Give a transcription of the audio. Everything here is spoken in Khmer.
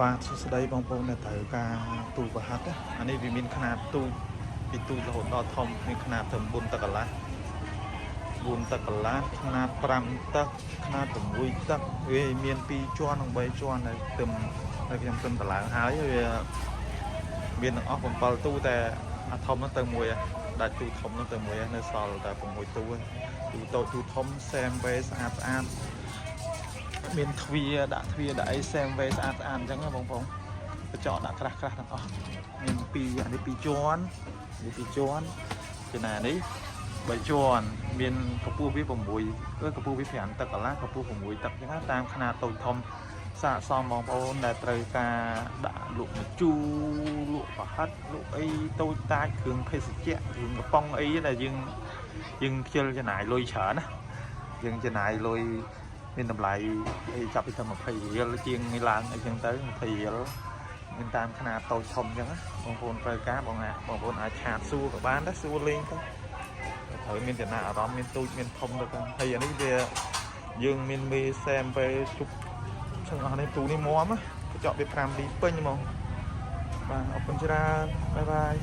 បាទសួស្តីបងប្អូនដែលត្រូវការទូប្រហិតអានេះវាមានຂະຫນាតទូពីទូរហូតដល់ធំមានຂະຫນាតត្រឹម4តឹកកន្លះ4តឹកកន្លះຂະຫນាត5តឹកຂະຫນាត6តឹកវាមាន2ជាន់និង3ជាន់នៅទឹមនៅខ្ញុំទឹមតម្លើងហើយវាមានទាំងអស់7ទូតែអាធំនោះទៅមួយដាច់ទូធំនោះទៅមួយនៅសល់តែ6ទូទូតូចទូធំសែមវេស្អាតស្អាតមានទ្វាដាក់អីសែមវេស្អាតអញ្ចឹងណាបងប្អូនកញ្ចក់ដាក់ក្រាស់ទាំងអស់មានអានេះ2ជាន់នេះ2ជាន់ចំណានេះ3ជាន់មានកម្ពស់វា6កម្ពស់វា5តឹកកន្លះកម្ពស់6តឹកអញ្ចឹងតាមຂະຫນាតតូចធំសាកសមបងប្អូនដែលត្រូវការដាក់លក់ម្ជូរលក់ប្រហិតលក់អីតូចតាចគ្រឿងភេសជ្ជៈគ្រឿងកំប៉ុងអីដែលយើងខ្ជិលចំណាយលុយច្រើនណាយើងចំណាយលុយមានតម្លៃអីចាប់ពីតែ20រៀលជាងនេះឡើងអីចឹងទៅ20រៀលមានតាមຂະຫນាតតូចធំចឹងណាបងប្អូនត្រូវការបងប្អូនអាចឆាតសួរក៏បានដែរសួរលេងទៅត្រូវមានចំណាអារម្មណ៍មានទូចមានធំទៅហើយអានេះវាយើងមានមេសែមពេលជប់ចឹងអស់នេះទូនេះមាំណាកញ្ចក់វា5លីពេញហ្មងបាទអរគុណច្រើនបាយបាយ